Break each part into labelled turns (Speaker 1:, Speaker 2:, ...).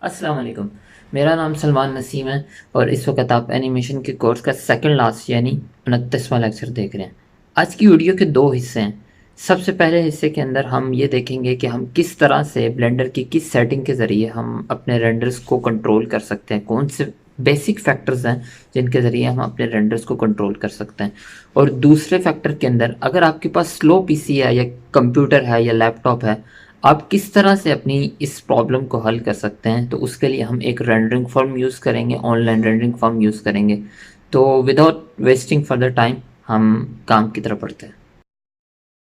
Speaker 1: अस्सलाम वालेकुम। मेरा नाम सलमान नसीम है और इस वक्त आप एनिमेशन के कोर्स का सेकंड लास्ट यानी 29वां लेक्चर देख रहे हैं। आज की वीडियो के दो हिस्से हैं। सबसे पहले हिस्से के अंदर हम ये देखेंगे कि हम किस तरह से ब्लेंडर की किस सेटिंग के ज़रिए हम अपने रेंडर्स को कंट्रोल कर सकते हैं, कौन से बेसिक फैक्टर्स हैं जिनके ज़रिए हम अपने रेंडर्स को कंट्रोल कर सकते हैं। और दूसरे फैक्टर के अंदर अगर आपके पास स्लो पीसी है या कंप्यूटर है या लैपटॉप है, आप किस तरह से अपनी इस प्रॉब्लम को हल कर सकते हैं। तो उसके लिए हम एक रेंडरिंग फॉर्म यूज़ करेंगे, ऑनलाइन रेंडरिंग फॉर्म यूज़ करेंगे। तो विदाउट वेस्टिंग फर्दर टाइम हम काम की तरफ बढ़ते हैं।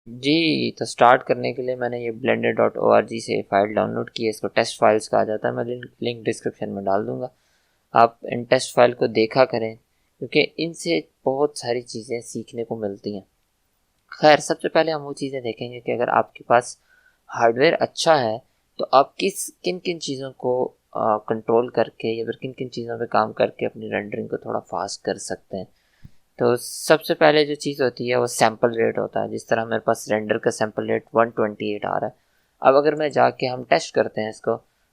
Speaker 2: जी, तो स्टार्ट करने के लिए मैंने ये blender.org से फ़ाइल डाउनलोड की है। इसको टेस्ट फाइल्स कहा जाता है। मैं लिंक डिस्क्रिप्शन में डाल दूँगा। आप इन टेस्ट फाइल को देखा करें क्योंकि इनसे बहुत सारी चीज़ें सीखने को मिलती हैं। खैर, सबसे पहले हम वो चीज़ें देखेंगे कि अगर आपके पास हार्डवेयर अच्छा है तो आप किन किन चीज़ों को कंट्रोल करके या फिर किन किन चीज़ों पे काम करके अपनी रेंडरिंग को थोड़ा फास्ट कर सकते हैं। तो सबसे पहले जो चीज़ होती है वो सैंपल रेट होता है। जिस तरह मेरे पास रेंडर का सैंपल रेट 128 आ रहा है। अब अगर मैं जाके हम टेस्ट करते हैं इसको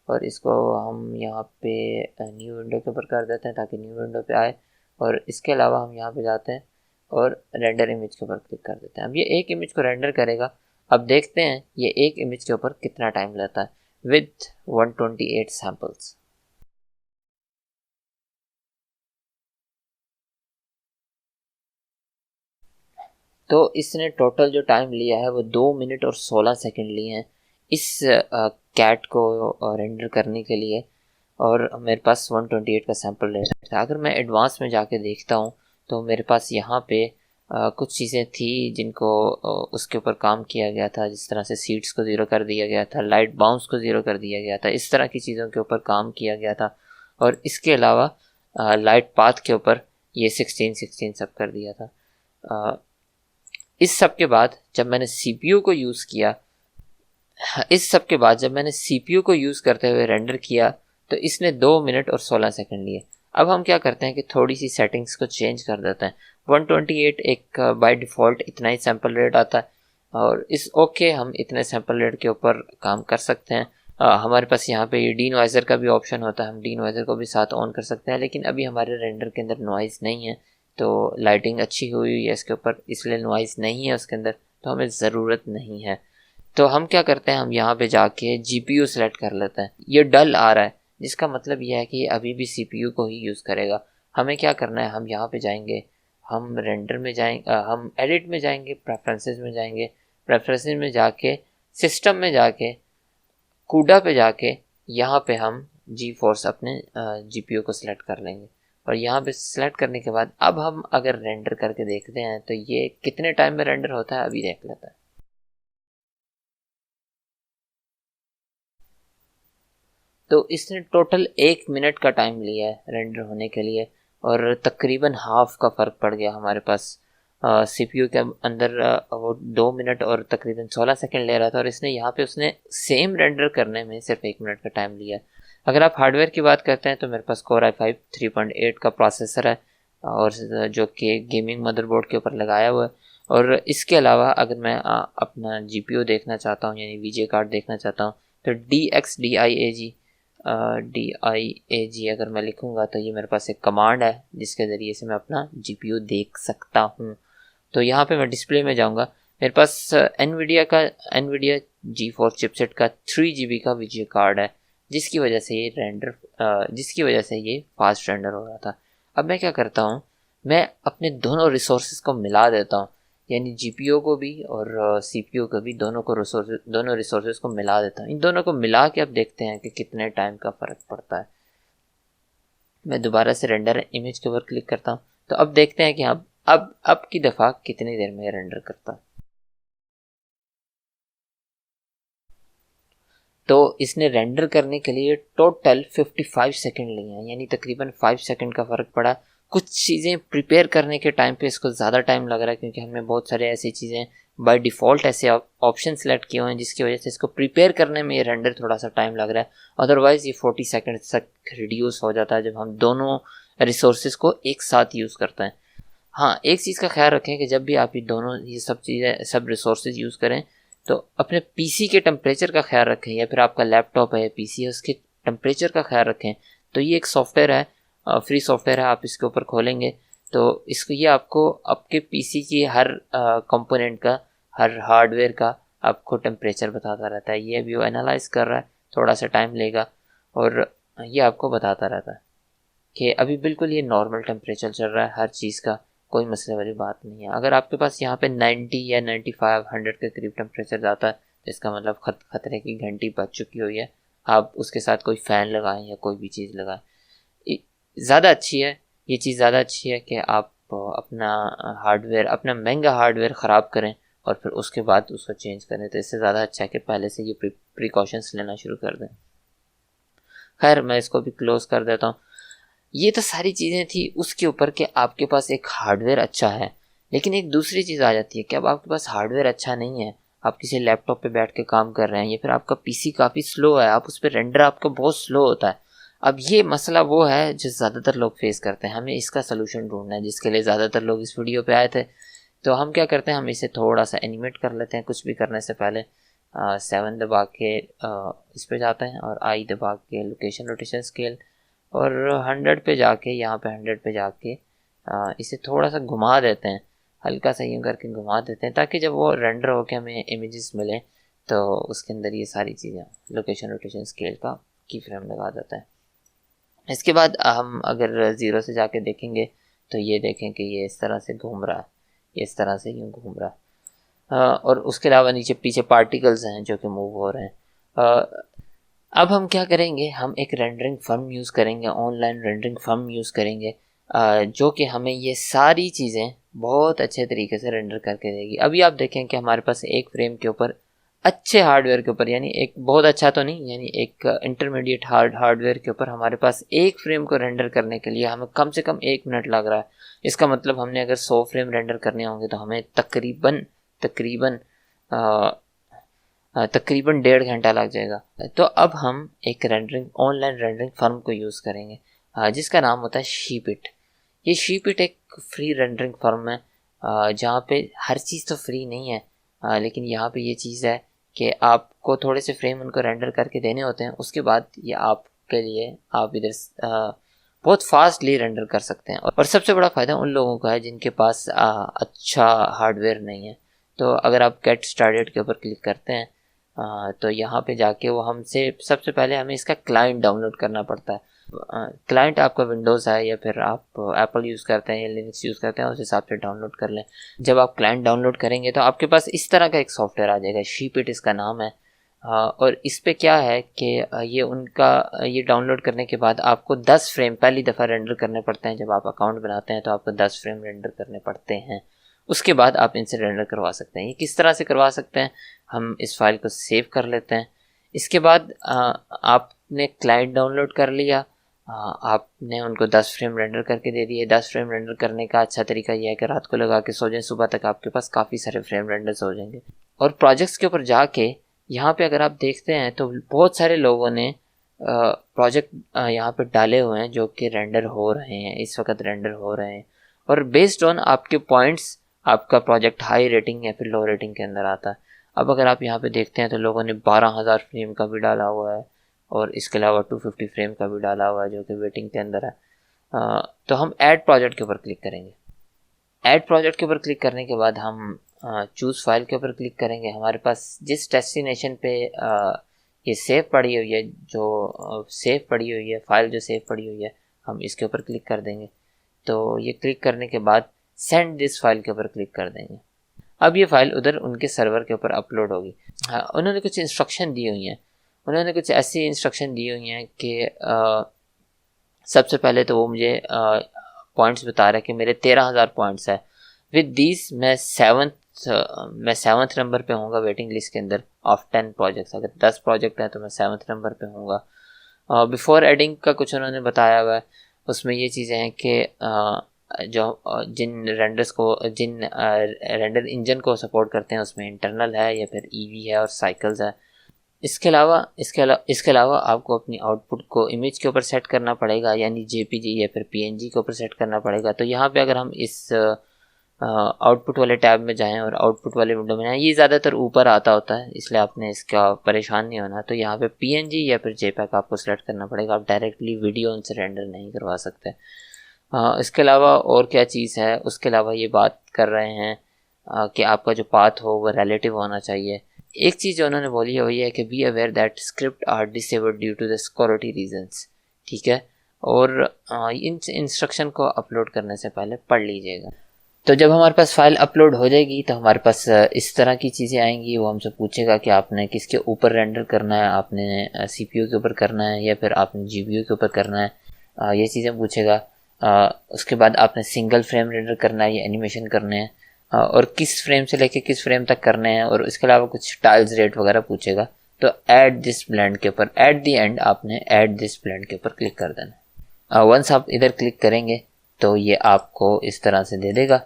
Speaker 2: और इसको हम यहाँ पे न्यू विंडो के ऊपर कर देते हैं ताकि न्यू विंडो पे आए। और इसके अलावा हम यहाँ पे जाते हैं और रेंडर इमेज के ऊपर क्लिक कर देते हैं। अब ये एक इमेज को रेंडर करेगा। अब देखते हैं ये एक इमेज के ऊपर कितना टाइम लेता है विद 128 सैम्पल्स। तो इसने टोटल जो टाइम लिया है वो 2 मिनट और 16 सेकंड लिए हैं इस कैट को रेंडर करने के लिए। और मेरे पास 128 का सैंपल रेट था। अगर मैं एडवांस में जाके देखता हूँ तो मेरे पास यहाँ पे कुछ चीज़ें थी जिनको उसके ऊपर काम किया गया था। जिस तरह से सीट्स को ज़ीरो कर दिया गया था, लाइट बाउंस को ज़ीरो कर दिया गया था, इस तरह की चीज़ों के ऊपर काम किया गया था। और इसके अलावा लाइट पाथ के ऊपर ये 16 सब कर दिया था। इस सब के बाद जब मैंने सीपीयू को यूज़ किया इस सब के बाद जब मैंने सीपीयू को यूज़ करते हुए रेंडर किया तो इसने 2 मिनट और 16 सेकंड लिए। अब हम क्या करते हैं कि थोड़ी सी सेटिंग्स को चेंज कर देते हैं। 128 एक बाय डिफ़ॉल्ट इतना ही सैंपल रेट आता है और इस ओके हम इतने सैंपल रेट के ऊपर काम कर सकते हैं। हमारे पास यहाँ पे ये डीनॉइज़र का भी ऑप्शन होता है। हम डीनॉइज़र को भी साथ ऑन कर सकते हैं, लेकिन अभी हमारे रेंडर के अंदर नॉइज़ नहीं है। तो लाइटिंग अच्छी हुई है इसके ऊपर, इसलिए नॉइज़ नहीं है उसके अंदर, तो हमें ज़रूरत नहीं है। तो हम क्या करते हैं, हम यहाँ पे जाके जीपीयू सेलेक्ट कर लेते हैं। ये डल आ रहा है जिसका मतलब ये है कि ये अभी भी सीपीयू को ही यूज़ करेगा। हमें क्या करना है, हम यहाँ पे जाएंगे, हम रेंडर में जाएंगे, हम एडिट में जाएंगे, प्रेफरेंसेस में जाएंगे। प्रेफरेंसेस में जाके सिस्टम में जाके कूडा पे जाके यहाँ पे हम जी फोर्स अपने जीपीयू को सिलेक्ट कर लेंगे। और यहाँ पे सिलेक्ट करने के बाद अब हम अगर रेंडर करके देखते हैं तो ये कितने टाइम में रेंडर होता है अभी देख लेते हैं। तो इसने टोटल 1 मिनट का टाइम लिया है रेंडर होने के लिए और तकरीबन हाफ का फ़र्क पड़ गया हमारे पास। सीपीयू के अंदर वो 2 मिनट और तकरीबन 16 सेकंड ले रहा था और इसने यहाँ पे उसने सेम रेंडर करने में सिर्फ 1 मिनट का टाइम लिया है। अगर आप हार्डवेयर की बात करते हैं तो मेरे पास Core i5 3.8 का प्रोसेसर है और जो कि गेमिंग मदरबोर्ड के ऊपर लगाया हुआ है। और इसके अलावा अगर मैं अपना जीपीयू देखना चाहता हूँ यानी वीजे कार्ड देखना चाहता हूँ तो DXDIAG अगर मैं लिखूंगा तो ये मेरे पास एक कमांड है जिसके ज़रिए से मैं अपना जीपीयू देख सकता हूँ। तो यहाँ पे मैं डिस्प्ले में जाऊँगा। मेरे पास एनवीडिया जी4 चिपसेट का 3 GB का वीजे कार्ड है जिसकी वजह से ये फास्ट रेंडर हो रहा था। अब मैं क्या करता हूँ, मैं अपने दोनों रिसोर्सेज को मिला देता हूँ, यानी जीपीयू को भी और सीपीयू को भी, दोनों रिसोर्सेज को मिला देता हूँ। इन दोनों को मिला के अब देखते हैं कि कितने टाइम का फ़र्क पड़ता है। मैं दोबारा से रेंडर इमेज के ऊपर क्लिक करता हूँ तो अब देखते हैं कि अब की दफ़ा कितनी देर में रेंडर करता है। तो इसने रेंडर करने के लिए टोटल 55 सेकंड लिए हैं, यानी तकरीबन 5 सेकंड का फ़र्क पड़ा। कुछ चीज़ें प्रिपेयर करने के टाइम पे इसको ज़्यादा टाइम लग रहा है क्योंकि हमने बहुत सारे ऐसी चीज़ें बाय डिफ़ॉल्ट ऐसे ऑप्शन सेलेक्ट किए हुए हैं जिसकी वजह से इसको प्रिपेयर करने में ये रेंडर थोड़ा सा टाइम लग रहा है। अदरवाइज़ ये 40 सेकंड तक रिड्यूस हो जाता है जब हम दोनों रिसोर्सेज को एक साथ यूज़ करते हैं। हाँ, एक चीज़ का ख्याल रखें कि जब भी आप ये सब रिसोर्सेज यूज़ करें तो अपने पीसी के टेम्परेचर का ख्याल रखें, या फिर आपका लैपटॉप है या पीसी है उसके टेम्परेचर का ख्याल रखें, तो ये एक सॉफ्टवेयर है, फ्री सॉफ्टवेयर है। आप इसके ऊपर खोलेंगे तो इसको ये आपको आपके पीसी की हर कंपोनेंट का, हर हार्डवेयर का आपको टेम्परेचर बताता रहता है। ये व्यू एनालाइज कर रहा है, थोड़ा सा टाइम लेगा और ये आपको बताता रहता है कि अभी बिल्कुल ये नॉर्मल टेम्परेचर चल रहा है हर चीज़ का, कोई मसले वाली बात नहीं है। अगर आपके पास यहाँ पे 90 या 95 100 के करीब टेम्परेचर जाता है तो इसका मतलब खतरे की घंटी बज चुकी हुई है। आप उसके साथ कोई फ़ैन लगाएं या कोई भी चीज़ लगाएं, ज़्यादा अच्छी है। ये चीज़ ज़्यादा अच्छी है कि आप अपना हार्डवेयर, अपना महंगा हार्डवेयर ख़राब करें और फिर उसके बाद उसको चेंज करें, तो इससे ज़्यादा अच्छा है कि पहले से ये प्रिकॉशंस लेना शुरू कर दें। खैर मैं इसको भी क्लोज़ कर देता हूँ। ये तो सारी चीज़ें थी उसके ऊपर कि आपके पास एक हार्डवेयर अच्छा है, लेकिन एक दूसरी चीज़ आ जाती है कि अब आपके पास हार्डवेयर अच्छा नहीं है, आप किसी लैपटॉप पे बैठ के काम कर रहे हैं या फिर आपका पीसी काफ़ी स्लो है, आप उस पर रेंडर आपका बहुत स्लो होता है। अब ये मसला वो है जो ज़्यादातर लोग फेस करते हैं, हमें इसका सलूशन ढूंढना है, जिसके लिए ज़्यादातर लोग इस वीडियो पे आए थे। तो हम क्या करते हैं, हम इसे थोड़ा सा एनिमेट कर लेते हैं। कुछ भी करने से पहले 7 दबा के इस पे जाते हैं और आई दबा के लोकेशन रोटेशन स्केल, और 100 पे जाके, यहाँ पे 100 पे जाके इसे थोड़ा सा घुमा देते हैं, हल्का सा यूँ करके घुमा देते हैं, ताकि जब वो रेंडर होके हमें इमेजेस मिले तो उसके अंदर ये सारी चीज़ें लोकेशन रोटेशन स्केल का की फ्रेम लगा देते हैं। इसके बाद हम अगर ज़ीरो से जाके देखेंगे तो ये देखें कि ये इस तरह से घूम रहा है, ये इस तरह से यूँ घूम रहा है। और उसके अलावा नीचे पीछे पार्टिकल्स हैं जो कि मूव हो रहे हैं। अब हम क्या करेंगे, हम एक रेंडरिंग फर्म यूज़ करेंगे, ऑनलाइन रेंडरिंग फर्म यूज़ करेंगे, जो कि हमें ये सारी चीज़ें बहुत अच्छे तरीके से रेंडर करके देगी। अभी आप देखें कि हमारे पास एक फ्रेम के ऊपर, अच्छे हार्डवेयर के ऊपर, यानी एक बहुत अच्छा तो नहीं, यानी एक इंटरमीडिएट हार्डवेयर के ऊपर हमारे पास एक फ्रेम को रेंडर करने के लिए हमें कम से कम 1 मिनट लग रहा है। इसका मतलब हमने अगर 100 फ्रेम रेंडर करने होंगे तो हमें तकरीबन तकरीबन तकरीबन 1.5 घंटा लग जाएगा। तो अब हम एक ऑनलाइन रेंडरिंग फर्म को यूज़ करेंगे जिसका नाम होता है शीपिट। ये शीपिट एक फ्री रेंडरिंग फर्म है, जहाँ पे हर चीज़ तो फ्री नहीं है, लेकिन यहाँ पे ये चीज़ है कि आपको थोड़े से फ्रेम उनको रेंडर करके देने होते हैं, उसके बाद ये आपके लिए, आप इधर बहुत फास्टली रेंडर कर सकते हैं। और सबसे बड़ा फ़ायदा उन लोगों का है जिनके पास अच्छा हार्डवेयर नहीं है। तो अगर आप गेट स्टार्टेड के ऊपर क्लिक करते हैं तो यहाँ पे जाके वो हमसे सबसे पहले हमें इसका क्लाइंट डाउनलोड करना पड़ता है। क्लाइंट आपका विंडोज़ है या फिर आप एप्पल यूज़ करते हैं या लिनक्स यूज़ करते हैं, उस हिसाब से डाउनलोड कर लें। जब आप क्लाइंट डाउनलोड करेंगे तो आपके पास इस तरह का एक सॉफ्टवेयर आ जाएगा, शीपिट इसका नाम है। और इस पे क्या है कि ये डाउनलोड करने के बाद आपको 10 फ्रेम पहली दफ़ा रेंडर करने पड़ते हैं। जब आप अकाउंट बनाते हैं तो आपको 10 फ्रेम रेंडर करने पड़ते हैं, उसके बाद आप इनसे रेंडर करवा सकते हैं। ये किस तरह से करवा सकते हैं, हम इस फाइल को सेव कर लेते हैं। इसके बाद आपने क्लाइंट डाउनलोड कर लिया, आपने उनको 10 फ्रेम रेंडर करके दे दिए। 10 फ्रेम रेंडर करने का अच्छा तरीका यह है कि रात को लगा के सो जाएं, सुबह तक आपके पास काफ़ी सारे फ्रेम रेंडर्स हो जाएंगे। और प्रोजेक्ट्स के ऊपर जाके यहाँ पे अगर आप देखते हैं तो बहुत सारे लोगों ने प्रोजेक्ट यहाँ पे डाले हुए हैं जो कि रेंडर हो रहे हैं, इस वक्त रेंडर हो रहे हैं। और बेस्ड ऑन आपके पॉइंट्स आपका प्रोजेक्ट हाई रेटिंग या फिर लो रेटिंग के अंदर आता है। अब अगर आप यहाँ पे देखते हैं तो लोगों ने 12,000 फ्रेम का भी डाला हुआ है और इसके अलावा 250 फ्रेम का भी डाला हुआ है जो कि वेटिंग के अंदर है। तो हम ऐड प्रोजेक्ट के ऊपर क्लिक करेंगे। ऐड प्रोजेक्ट के ऊपर क्लिक करने के बाद हम चूज़ फाइल के ऊपर क्लिक करेंगे। हमारे पास जिस डेस्टिनेशन पे ये सेव पड़ी हुई है, जो सेव पड़ी हुई है, फाइल जो सेव पड़ी हुई है, हम इसके ऊपर क्लिक कर देंगे। तो ये क्लिक करने के बाद सेंड दिस फाइल के ऊपर क्लिक कर देंगे। अब ये फाइल उधर उनके सर्वर के ऊपर अपलोड होगी। उन्होंने कुछ इंस्ट्रक्शन दी हुई हैं, उन्होंने कुछ ऐसी इंस्ट्रक्शन दी हुई हैं कि सबसे पहले तो वो मुझे पॉइंट्स बता रहा है कि मेरे 13,000 पॉइंट्स है। विद दिस मैं सेवन्थ नंबर पे होऊंगा वेटिंग लिस्ट के अंदर ऑफ 10 प्रोजेक्ट्स। अगर 10 प्रोजेक्ट हैं तो मैं 7th नंबर पे होऊंगा। बिफोर एडिंग का कुछ उन्होंने बताया हुआ है, उसमें ये चीज़ें हैं कि जिन रेंडर इंजन को सपोर्ट करते हैं उसमें इंटरनल है या फिर ईवी है और साइकिल्स है। इसके अलावा आपको अपनी आउटपुट को इमेज के ऊपर सेट करना पड़ेगा, यानी जेपीजी या फिर पीएनजी के ऊपर सेट करना पड़ेगा। तो यहाँ पे अगर हम इस आउटपुट वाले टैब में जाएं और आउटपुट वाले विंडो में जाएं। ये ज़्यादातर ऊपर आता होता है, इसलिए आपने इसका परेशान नहीं होना। तो यहाँ पे PNG या फिर JPEG आपको सेलेक्ट करना पड़ेगा, आप डायरेक्टली वीडियो उनसे रेंडर नहीं करवा सकते। इसके अलावा और क्या चीज़ है, उसके अलावा ये बात कर रहे हैं कि आपका जो पाथ हो वो रिलेटिव होना चाहिए। एक चीज़ जो उन्होंने बोली है वही है कि be aware that script are disabled due to the security reasons, ठीक है। और इन इंस्ट्रक्शन को अपलोड करने से पहले पढ़ लीजिएगा। तो जब हमारे पास फाइल अपलोड हो जाएगी तो हमारे पास इस तरह की चीज़ें आएंगी। वो हमसे पूछेगा कि आपने किसके ऊपर रेंडर करना है, आपने CPU के ऊपर करना है या फिर आपने GPU के ऊपर करना है, ये चीज़ें पूछेगा। उसके बाद आपने सिंगल फ्रेम रेंडर करना है या एनिमेशन करने हैं, और किस फ्रेम से लेके किस फ्रेम तक करने हैं, और इसके अलावा कुछ टाइल्स रेट वगैरह पूछेगा। तो ऐड दिस ब्लेंड के ऊपर एट द एंड आपने ऐड दिस ब्लेंड के ऊपर क्लिक कर देना। वंस आप इधर क्लिक करेंगे तो ये आपको इस तरह से दे देगा।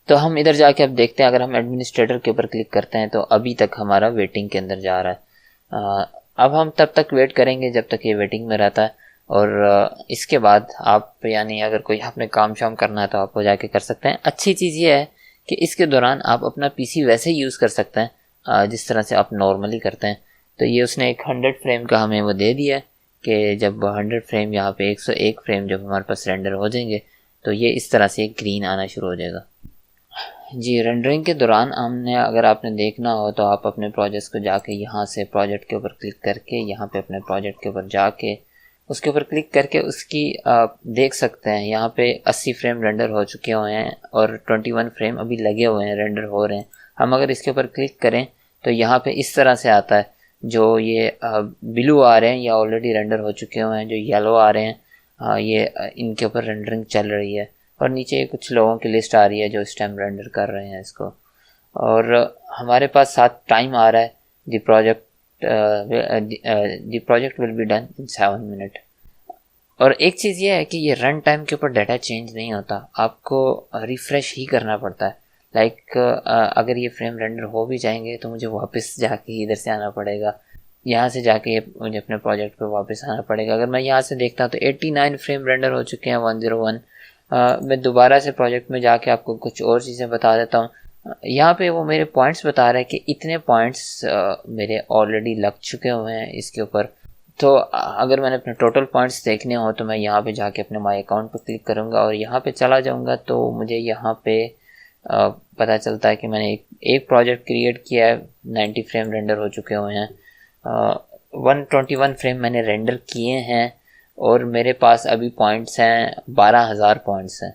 Speaker 2: तो हम इधर जाके अब देखते हैं, अगर हम एडमिनिस्ट्रेटर के ऊपर क्लिक करते हैं तो अभी तक हमारा वेटिंग के अंदर जा रहा है। अब हम तब तक वेट करेंगे जब तक ये वेटिंग में रहता है, और इसके बाद आप यानी अगर कोई आपने काम शाम करना है तो आप वो जाके कर सकते हैं। अच्छी चीज़ ये है कि इसके दौरान आप अपना PC वैसे ही यूज़ कर सकते हैं जिस तरह से आप नॉर्मली करते हैं। तो ये उसने एक 100 फ्रेम का हमें वो दे दिया है कि जब 100 फ्रेम यहाँ पे 101 फ्रेम जब हमारे पास रेंडर हो जाएंगे तो ये इस तरह से ग्रीन आना शुरू हो जाएगा। जी, रेंडरिंग के दौरान हमने अगर आपने देखना हो तो आप अपने प्रोजेक्ट को जाके यहाँ से प्रोजेक्ट के ऊपर क्लिक करके यहाँ पे अपने प्रोजेक्ट के ऊपर जाके उसके ऊपर क्लिक करके उसकी देख सकते हैं। यहाँ पे 80 फ्रेम रेंडर हो चुके हुए हैं और 21 फ्रेम अभी लगे हुए हैं, रेंडर हो रहे हैं। हम अगर इसके ऊपर क्लिक करें तो यहाँ पे इस तरह से आता है, जो ये ब्लू आ रहे हैं या ऑलरेडी रेंडर हो चुके हुए हैं, जो येलो आ रहे हैं ये इनके ऊपर रेंडरिंग चल रही है, और नीचे कुछ लोगों की लिस्ट आ रही है जो इस टाइम रेंडर कर रहे हैं इसको। और हमारे पास साथ टाइम आ रहा है, the project will be done in 7 minute. और एक चीज़ ये है कि ये रन टाइम के ऊपर डाटा चेंज नहीं होता, आपको रिफ़्रेश ही करना पड़ता है। लाइक अगर ये फ्रेम रेंडर हो भी जाएंगे तो मुझे वापस जाके इधर से आना पड़ेगा, यहाँ से जाके मुझे अपने प्रोजेक्ट पे वापस आना पड़ेगा। अगर मैं यहाँ से देखता हूँ तो 89 फ्रेम रेंडर हो चुके हैं, 101। मैं दोबारा से प्रोजेक्ट में जाके आपको कुछ और चीज़ें बता देता हूँ। यहाँ पे वो मेरे पॉइंट्स बता रहे हैं कि इतने पॉइंट्स मेरे ऑलरेडी लग चुके हुए हैं इसके ऊपर। तो अगर मैंने अपने टोटल पॉइंट्स देखने हो तो मैं यहाँ पे जाके अपने माई अकाउंट पर क्लिक करूँगा और यहाँ पे चला जाऊँगा तो मुझे यहाँ पे पता चलता है कि मैंने एक प्रोजेक्ट क्रिएट किया है, 90 फ्रेम रेंडर हो चुके हुए हैं, 121 फ्रेम मैंने रेंडर किए हैं, और मेरे पास अभी पॉइंट्स हैं 12,000 पॉइंट्स हैं।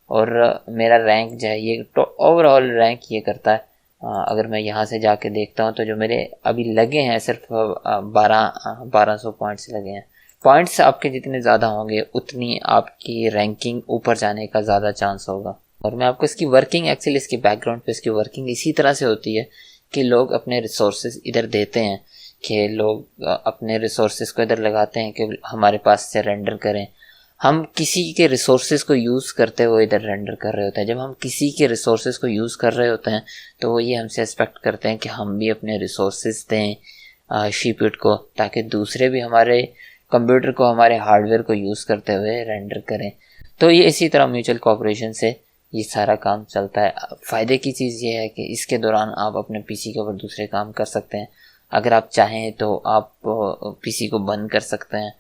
Speaker 2: और मेरा रैंक जो है ये ओवरऑल रैंक ये करता है। अगर मैं यहाँ से जाके देखता हूँ तो जो मेरे अभी लगे हैं सिर्फ 1200 पॉइंट्स लगे हैं। पॉइंट्स आपके जितने ज़्यादा होंगे उतनी आपकी रैंकिंग ऊपर जाने का ज़्यादा चांस होगा। और मैं आपको इसकी वर्किंग, एक्चुअली इसकी बैकग्राउंड पे इसकी वर्किंग इसी तरह से होती है कि लोग अपने रिसोर्सेज इधर देते हैं, कि लोग अपने रिसोर्सेज को इधर लगाते हैं कि हमारे पास से रेंडर करें। हम किसी के रिसोर्सेज को यूज़ करते हुए इधर रेंडर कर रहे होते हैं। जब हम किसी के रिसोर्सेज को यूज़ कर रहे होते हैं तो वो ये हमसे एक्सपेक्ट करते हैं कि हम भी अपने रिसोर्सेज दें शीपिट को, ताकि दूसरे भी हमारे कंप्यूटर को, हमारे हार्डवेयर को यूज़ करते हुए रेंडर करें। तो ये इसी तरह म्यूचुअल कोऑपरेशन से ये सारा काम चलता है। फ़ायदे की चीज़ ये है कि इसके दौरान आप अपने PC के ऊपर दूसरे काम कर सकते हैं। अगर आप चाहें तो आप PC को बंद कर सकते हैं।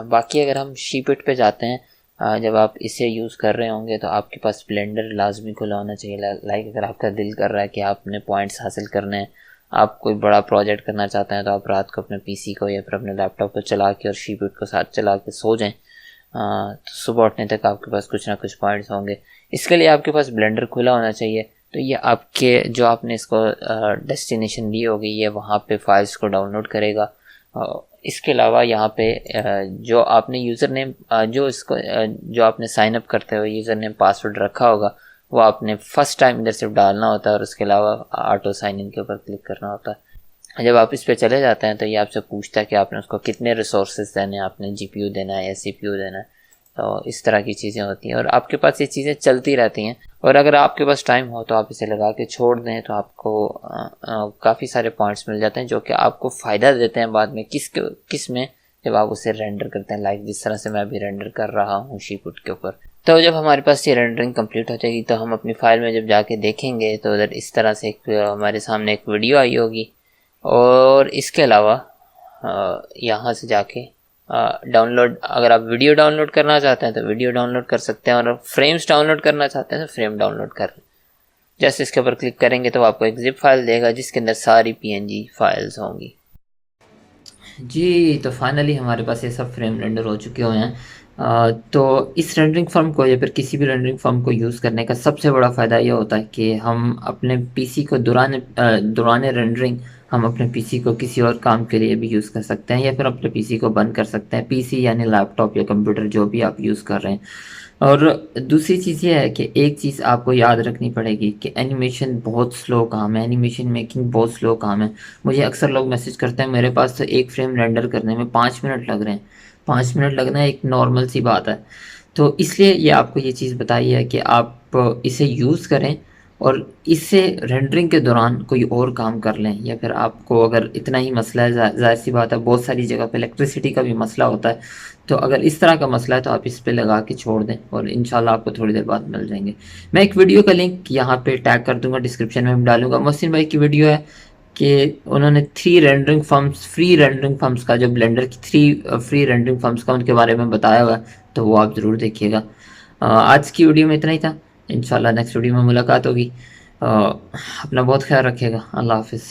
Speaker 2: बाकी अगर हम शीपिट पे जाते हैं, जब आप इसे यूज़ कर रहे होंगे तो आपके पास ब्लेंडर लाजमी खुला होना चाहिए। लाइक अगर आपका दिल कर रहा है कि आपने पॉइंट्स हासिल करने हैं, आप कोई बड़ा प्रोजेक्ट करना चाहते हैं, तो आप रात को अपने PC को या फिर अपने लैपटॉप को चला के और शीपिट को साथ चला के सो जाएं, तो सुबह उठने तक आपके पास कुछ ना कुछ पॉइंट्स होंगे। इसके लिए आपके पास ब्लेंडर खुला होना चाहिए। तो ये आपके जो आपने इसको डेस्टिनेशन ली होगी ये वहाँ पे फाइल्स को डाउनलोड करेगा। इसके अलावा यहाँ पे जो आपने यूज़र नेम जो आपने साइन अप करते हुए यूज़र नेम पासवर्ड रखा होगा वो आपने फर्स्ट टाइम इधर सिर्फ डालना होता है, और उसके अलावा ऑटो साइन इन के ऊपर क्लिक करना होता है। जब आप इस पे चले जाते हैं तो ये आपसे पूछता है कि आपने उसको कितने रिसोर्सेज देने हैं, आपने GPU देना है या CPU देना है। तो इस तरह की चीज़ें होती हैं और आपके पास ये चीज़ें चलती रहती हैं। और अगर आपके पास टाइम हो तो आप इसे लगा के छोड़ दें तो आपको काफ़ी सारे पॉइंट्स मिल जाते हैं जो कि आपको फ़ायदा देते हैं बाद में किस में जब आप उसे रेंडर करते हैं। लाइक जिस तरह से मैं अभी रेंडर कर रहा हूँ शीपुट के ऊपर। तो जब हमारे पास ये रेंडरिंग कंप्लीट हो जाएगी तो हम अपनी फाइल में जब जाके देखेंगे तो उधर इस तरह से हमारे सामने एक वीडियो आई होगी। और इसके अलावा यहाँ से जाके डाउनलोड, अगर आप वीडियो डाउनलोड करना चाहते हैं तो वीडियो डाउनलोड कर सकते हैं, और फ्रेम्स डाउनलोड करना चाहते हैं तो फ्रेम डाउनलोड कर। जैसे इसके ऊपर क्लिक करेंगे तो आपको एक जिप फाइल देगा जिसके अंदर सारी PNG फाइल्स होंगी।
Speaker 1: जी, तो फाइनली हमारे पास ये सब फ्रेम रेंडर हो चुके हुए हैं। तो इस रेंडरिंग फॉर्म को या फिर किसी भी रेंडरिंग फॉर्म को यूज़ करने का सबसे बड़ा फ़ायदा ये होता है कि हम अपने पीसी को दौरान रेंडरिंग हम अपने पीसी को किसी और काम के लिए भी यूज़ कर सकते हैं, या फिर अपने पीसी को बंद कर सकते हैं। पीसी यानी लैपटॉप या कंप्यूटर जो भी आप यूज़ कर रहे हैं। और दूसरी चीज़ ये है कि एक चीज़ आपको याद रखनी पड़ेगी कि एनिमेशन बहुत स्लो काम है, एनिमेशन मेकिंग बहुत स्लो काम है। मुझे अक्सर लोग मैसेज करते हैं मेरे पास तो एक फ्रेम रेंडर करने में 5 मिनट लग रहे हैं। 5 मिनट लगना एक नॉर्मल सी बात है। तो इसलिए ये आपको ये चीज़ बताई है कि आप इसे यूज़ करें और इससे रेंडरिंग के दौरान कोई और काम कर लें, या फिर आपको अगर इतना ही मसला है, ज़ाहिर सी बात है बहुत सारी जगह पे इलेक्ट्रिसिटी का भी मसला होता है, तो अगर इस तरह का मसला है तो आप इस पे लगा के छोड़ दें और इंशाल्लाह आपको थोड़ी देर बाद मिल जाएंगे। मैं एक वीडियो का लिंक यहाँ पे टैग कर दूंगा, डिस्क्रिप्शन में भी डालूंगा। मोहसिन भाई की वीडियो है कि उन्होंने फ्री रेंडरिंग फर्म्स का, जो ब्लेंडर की 3 फ्री रेंडरिंग फर्म्स का उनके बारे में बताया हुआ है, तो वो आप ज़रूर देखिएगा। आज की वीडियो में इतना ही था। इंशाल्लाह नेक्स्ट वीडियो में मुलाकात होगी। अपना बहुत ख्याल रखिएगा। अल्लाह हाफिज़।